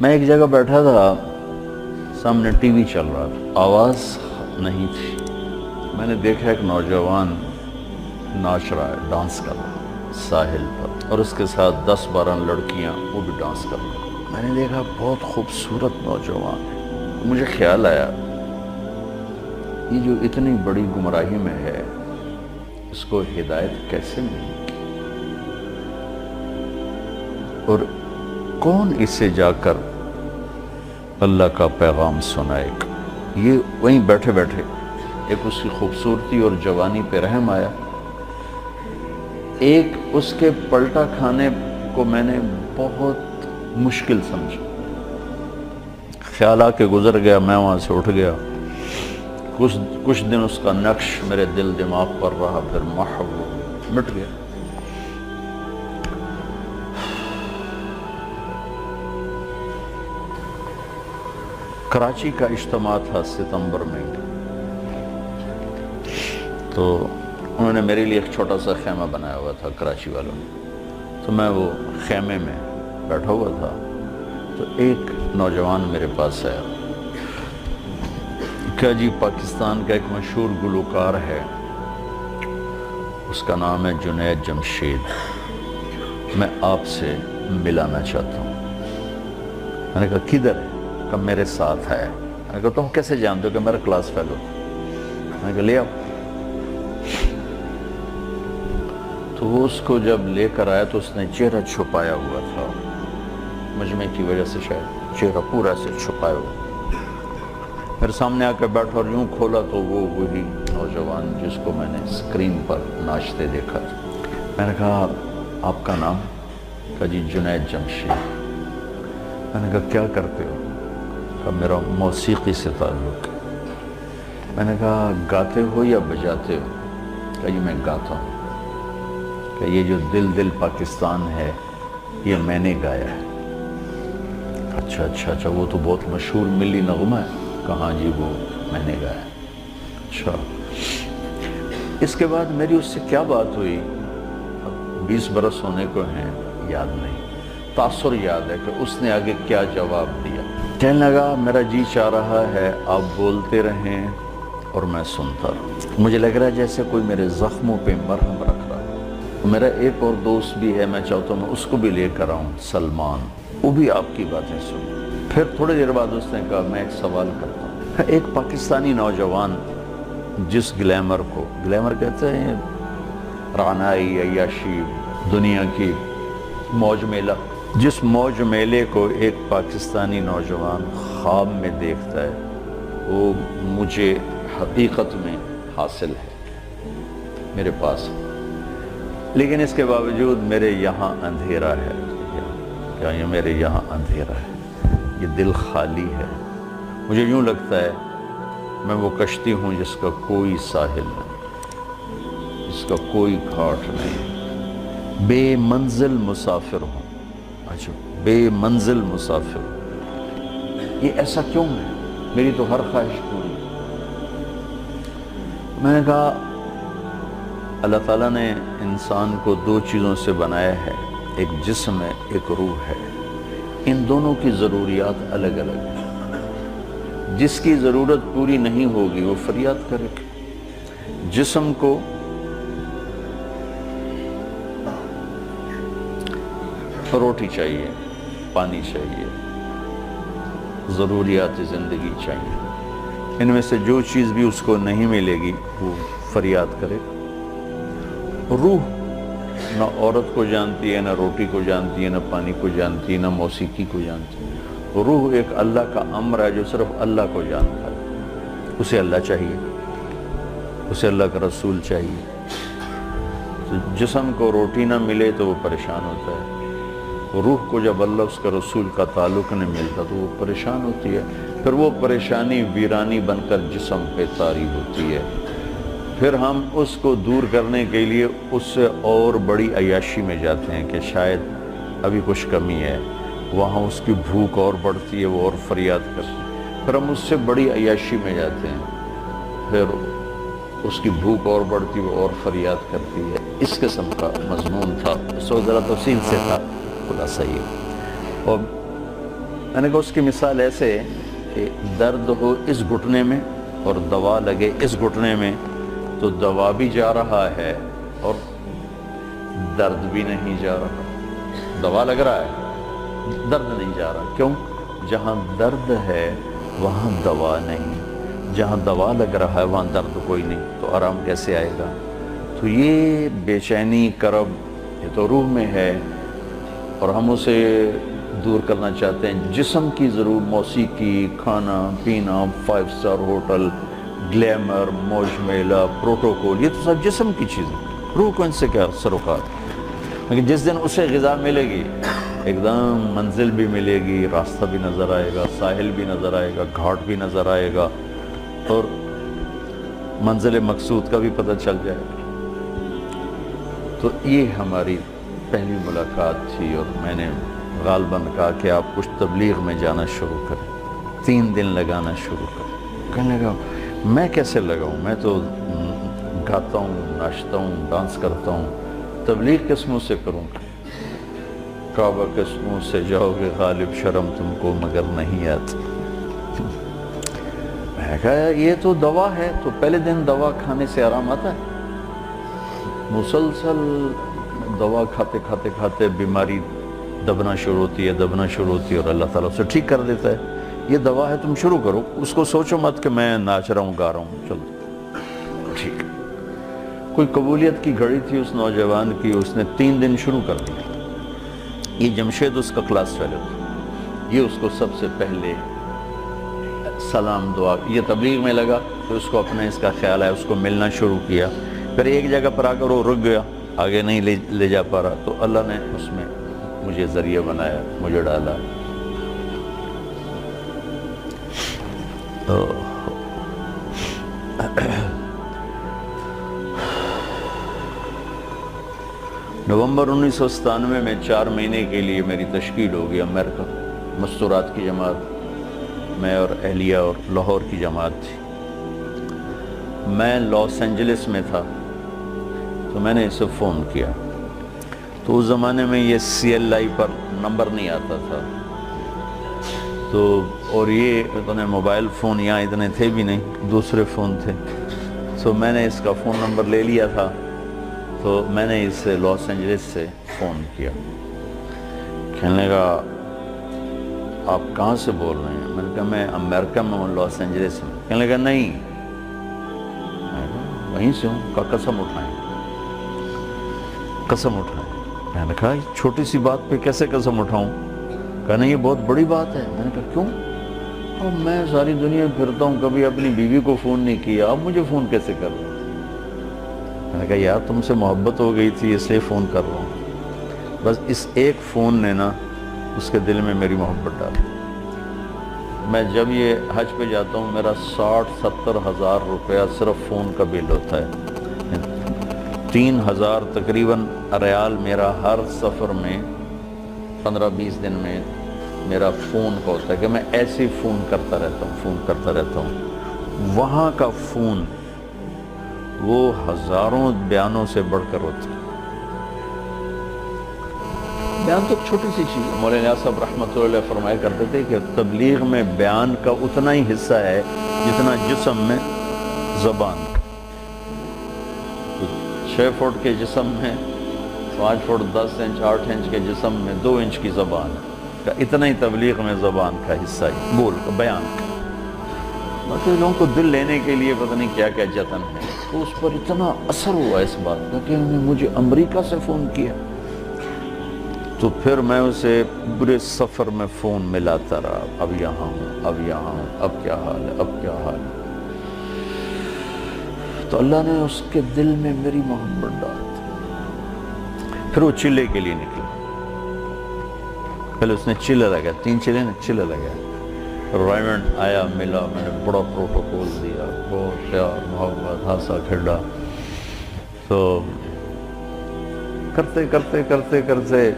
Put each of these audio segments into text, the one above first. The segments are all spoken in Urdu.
میں ایک جگہ بیٹھا تھا، سامنے ٹی وی چل رہا تھا، آواز نہیں تھی۔ میں نے دیکھا ایک نوجوان ناچ رہا ہے، ڈانس کر رہا ہے ساحل پر، اور اس کے ساتھ 10-12 لڑکیاں وہ بھی ڈانس کر رہی ہیں۔ میں نے دیکھا بہت خوبصورت نوجوان ہے۔ مجھے خیال آیا یہ جو اتنی بڑی گمراہی میں ہے اس کو ہدایت کیسے ملی، اور کون اسے جا کر اللہ کا پیغام سنائے گا۔ یہ وہیں بیٹھے بیٹھے ایک اس کی خوبصورتی اور جوانی پہ رحم آیا، ایک اس کے پلٹا کھانے کو میں نے بہت مشکل سمجھا۔ خیال آ کے گزر گیا، میں وہاں سے اٹھ گیا۔ کچھ دن اس کا نقش میرے دل دماغ پر رہا، پھر محو مٹ گیا۔ کراچی کا اجتماع تھا ستمبر میں، تو انہوں نے میرے لیے ایک چھوٹا سا خیمہ بنایا ہوا تھا کراچی والوں نے، تو میں وہ خیمے میں بیٹھا ہوا تھا، تو ایک نوجوان میرے پاس آیا کہ جی پاکستان کا ایک مشہور گلوکار ہے، اس کا نام ہے جنید جمشید، میں آپ سے ملانا چاہتا ہوں۔ میں نے کہا کدھر ہے؟ کہ میرے ساتھ ہے۔ میں نے کہا تم کیسے جانتے ہو؟ کہ میرا کلاس فیلو۔ میں نے کہا لے آؤ۔ تو وہ اس کو جب لے کر آیا تو اس نے چہرہ چھپایا ہوا تھا، مجمع کی وجہ سے شاید چہرہ پورا سے چھپایا ہوا۔ میرے سامنے آ کے بیٹھا اور یوں کھولا تو وہ وہی نوجوان جس کو میں نے اسکرین پر ناچتے دیکھا تھا۔ میں نے کہا آپ کا نام؟ کہا جی جنید جمشید۔ میں نے کہا کیا کرتے ہو؟ کہا میرا موسیقی سے تعلق ہے۔ میں نے کہا گاتے ہو یا بجاتے ہو؟ کہا جی میں گاتا ہوں۔ کہ یہ جو دل دل پاکستان ہے یہ میں نے گایا ہے۔ اچھا وہ تو بہت مشہور ملی نغمہ ہے۔ کہاں جی وہ میں نے گایا ہے۔ اچھا، اس کے بعد میری اس سے کیا بات ہوئی، اب 20 برس ہونے کو ہیں، یاد نہیں۔ تاثر یاد ہے کہ اس نے آگے کیا جواب دیا۔ کہنے لگا میرا جی چاہ رہا ہے آپ بولتے رہیں اور میں سنتا رہوں۔ مجھے لگ رہا ہے جیسے کوئی میرے زخموں پہ مرہم رکھ رہا ہے۔ میرا ایک اور دوست بھی ہے، میں چاہتا ہوں میں اس کو بھی لے کر آؤں، سلمان، وہ بھی آپ کی باتیں سن۔ پھر تھوڑی دیر بعد اس نے کہا میں ایک سوال کرتا ہوں۔ ایک پاکستانی نوجوان جس گلیمر کو، گلیمر کہتے ہیں رعنائی، عیاشی، دنیا کی موج میلہ، جس موج میلے کو ایک پاکستانی نوجوان خواب میں دیکھتا ہے وہ مجھے حقیقت میں حاصل ہے، میرے پاس۔ لیکن اس کے باوجود میرے یہاں اندھیرا ہے، کیا یہ میرے یہاں اندھیرا ہے، یہ دل خالی ہے۔ مجھے یوں لگتا ہے میں وہ کشتی ہوں جس کا کوئی ساحل نہیں، جس کا کوئی گھاٹ نہیں، بے منزل مسافر ہوں۔ اچھا، بے منزل مسافر، یہ ایسا کیوں ہے؟ میری تو ہر خواہش پوری۔ میں نے کہا اللہ تعالیٰ نے انسان کو 2 چیزوں سے بنایا ہے، ایک جسم ہے، ایک روح ہے۔ ان دونوں کی ضروریات الگ الگ ہیں۔ جس کی ضرورت پوری نہیں ہوگی وہ فریاد کرے گا۔ جسم کو روٹی چاہیے، پانی چاہیے، ضروریات زندگی چاہیے۔ ان میں سے جو چیز بھی اس کو نہیں ملے گی وہ فریاد کرے۔ روح نہ عورت کو جانتی ہے، نہ روٹی کو جانتی ہے، نہ پانی کو جانتی ہے، نہ موسیقی کو جانتی ہے۔ روح ایک اللہ کا امر ہے جو صرف اللہ کو جانتا ہے۔ اسے اللہ چاہیے، اسے اللہ کا رسول چاہیے۔ تو جسم کو روٹی نہ ملے تو وہ پریشان ہوتا ہے، روح کو جب اللہ اس کا رسول کا تعلق نہیں ملتا تو وہ پریشان ہوتی ہے، پھر وہ پریشانی ویرانی بن کر جسم پہ طاری ہوتی ہے۔ پھر ہم اس کو دور کرنے کے لیے اس سے اور بڑی عیاشی میں جاتے ہیں کہ شاید ابھی کچھ کمی ہے، وہاں اس کی بھوک اور بڑھتی ہے، وہ اور فریاد کرتی ہے، پھر ہم اس سے بڑی عیاشی میں جاتے ہیں، پھر اس کی بھوک اور بڑھتی ہے، وہ اور فریاد کرتی ہے۔ اس قسم کا مضمون تھا، اس وقت ذرا تفصیل سے تھا، خلاصہ یہ۔ اور میں نے کہا اس کی مثال ایسے کہ درد ہو اس گھٹنے میں اور دوا لگے اس گھٹنے میں تو دوا بھی جا رہا ہے اور درد بھی نہیں جا رہا. دوا لگ رہا ہے، درد نہیں جا رہا. کیوں؟ جہاں درد ہے وہاں دوا نہیں، جہاں دوا لگ رہا ہے وہاں درد کوئی نہیں، تو آرام کیسے آئے گا؟ تو یہ بے چینی، کرب، یہ تو روح میں ہے اور ہم اسے دور کرنا چاہتے ہیں. جسم کی ضرور موسیقی، کھانا پینا، 5 اسٹار ہوٹل، گلیمر، موج میلہ، پروٹوکول، یہ تو سب جسم کی چیزیں. روح کو ان سے کیا سروکار؟ لیکن جس دن اسے غذا ملے گی، ایک دم منزل بھی ملے گی، راستہ بھی نظر آئے گا، ساحل بھی نظر آئے گا، گھاٹ بھی نظر آئے گا اور منزل مقصود کا بھی پتہ چل جائے گا. تو یہ ہماری پہلی ملاقات تھی اور میں نے غالباً کہا کہ آپ کچھ تبلیغ میں جانا شروع کریں، 3 دن لگانا شروع کریں. کہنے لگا میں کیسے لگاؤں، میں تو گاتا ہوں، ناچتا ہوں، ڈانس کرتا ہوں، تبلیغ کس منہ سے کروں؟ کعبہ کس منہ سے جاؤ گے غالب، شرم تم کو مگر نہیں آتی. میں کہا یہ تو دوا ہے. تو پہلے دن دوا کھانے سے آرام آتا ہے؟ مسلسل دوا کھاتے کھاتے کھاتے بیماری دبنا شروع ہوتی ہے اور اللہ تعالیٰ اسے ٹھیک کر دیتا ہے. یہ دوا ہے، تم شروع کرو. اس کو سوچو مت کہ میں ناچ رہا ہوں، گا رہا ہوں، چلو ٹھیک. کوئی قبولیت کی گھڑی تھی اس نوجوان کی، اس نے 3 دن شروع کر دیا. یہ جمشید اس کا کلاس فیلو تھا. یہ اس کو سب سے پہلے سلام دعا، یہ تبلیغ میں لگا تو اس کو اپنا اس کا خیال آیا، اس کو ملنا شروع کیا. پھر ایک جگہ پر آ کر وہ رک گیا، آگے نہیں لے جا پا رہا، تو اللہ نے اس میں مجھے ذریعہ بنایا، مجھے ڈالا. نومبر 1997 میں 4 مہینے کے لیے میری تشکیل ہو گئی امریکہ. مستورات کی جماعت، میں اور اہلیہ اور لاہور کی جماعت تھی. میں لاس اینجلس میں تھا تو میں نے اسے فون کیا. تو اس زمانے میں یہ CLI پر نمبر نہیں آتا تھا، تو اور یہ اتنے موبائل فون یہاں اتنے تھے بھی نہیں، دوسرے فون تھے. تو میں نے اس کا فون نمبر لے لیا تھا، تو میں نے اس سے لاس اینجلس سے فون کیا. کہنے لگا آپ کہاں سے بول رہے ہیں؟ میں نے کہا میں امریکہ میں ہوں، لاس اینجلس میں. کہنے لگا نہیں، میں کہا وہیں سے ہوں. کہا قسم اٹھائیں، قسم اٹھائیں. میں نے کہا چھوٹی سی بات پہ کیسے قسم اٹھاؤں؟ کہا نہیں یہ بہت بڑی بات ہے. میں نے کہا کیوں؟ اور میں ساری دنیا پھرتا ہوں، کبھی اپنی بیوی کو فون نہیں کیا، اب مجھے فون کیسے کر رہے ہیں؟ میں نے کہا یار تم سے محبت ہو گئی تھی اس لیے فون کر رہا ہوں. بس اس ایک فون نے نا اس کے دل میں میری محبت ڈالی. میں جب یہ حج پہ جاتا ہوں میرا 60-70 ہزار روپیہ صرف فون کا بل ہوتا ہے. 3000 تقریباً ریال میرا ہر سفر میں 15-20 دن میں میرا فون کا ہوتا ہے کہ میں ایسے فون کرتا رہتا ہوں. وہاں کا فون وہ ہزاروں بیانوں سے بڑھ کر ہوتا ہے. بیان تو چھوٹی سی چیز ہے. مولانا نیاز صاحب رحمۃ اللہ علیہ فرمایا کرتے تھے کہ تبلیغ میں بیان کا اتنا ہی حصہ ہے جتنا جسم میں زبان کا. 6 فٹ کے جسم میں 5 فٹ 10 انچ 8 انچ کے جسم میں 2 انچ کی زبان ہے. اتنا ہی تبلیغ میں زبان کا حصہ ہے، بول کا، بیان کا. باقی لوگوں کو دل لینے کے لیے پتہ نہیں کیا کیا جتن ہے. تو اس پر اتنا اثر ہوا اس بات کا کہ انہوں نے مجھے امریکہ سے فون کیا. تو پھر میں اسے پورے سفر میں فون ملاتا رہا، اب یہاں ہوں، اب یہاں ہوں، اب کیا حال ہے، اب کیا حال ہے. تو اللہ نے اس کے دل میں میری محبت ڈال دی. پھر وہ چلے کے لیے نکلا. پہلے اس نے چلے لگا، 3 چلے نے چلے لگا. ریمنڈ آیا، ملا، میں نے بڑا پروٹوکول دیا، بہت پیار محبت ہنسا کھیلا. تو کرتے کرتے کرتے کرتے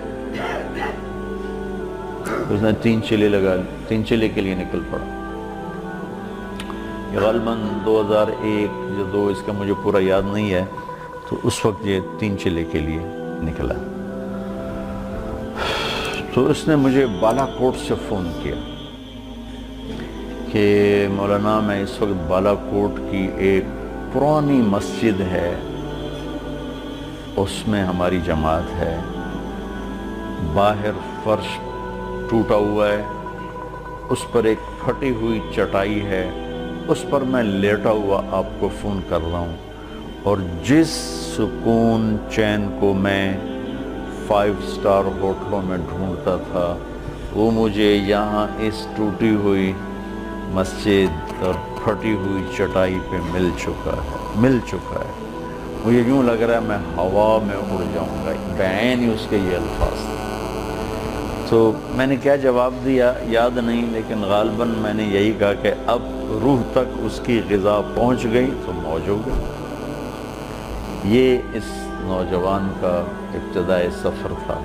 اس نے 3 چلے لگا، 3 چلے کے لیے نکل پڑا. یہ غالباً 2001 یا 2 اس کا مجھے پورا یاد نہیں ہے. تو اس وقت یہ 3 چلے کے لیے نکلا. تو اس نے مجھے بالا کوٹ سے فون کیا کہ مولانا میں اس وقت بالا کوٹ کی ایک پرانی مسجد ہے، اس میں ہماری جماعت ہے، باہر فرش ٹوٹا ہوا ہے، اس پر ایک پھٹی ہوئی چٹائی ہے، اس پر میں لیٹا ہوا آپ کو فون کر رہا ہوں، اور جس سکون چین کو میں 5 اسٹار ہوٹلوں میں ڈھونڈتا تھا وہ مجھے یہاں اس ٹوٹی ہوئی مسجد اور پھٹی ہوئی چٹائی پہ مل چکا ہے۔ مجھے یوں لگ رہا ہے میں ہوا میں اڑ جاؤں گا، بعین ہی اس کے یہ الفاظ تھے۔ تو میں نے کیا جواب دیا یاد نہیں، لیکن غالباً میں نے یہی کہا کہ اب روح تک اس کی غذا پہنچ گئی تو موج ہو گئی۔ یہ اس نوجوان کا ابتدائی سفر تھا۔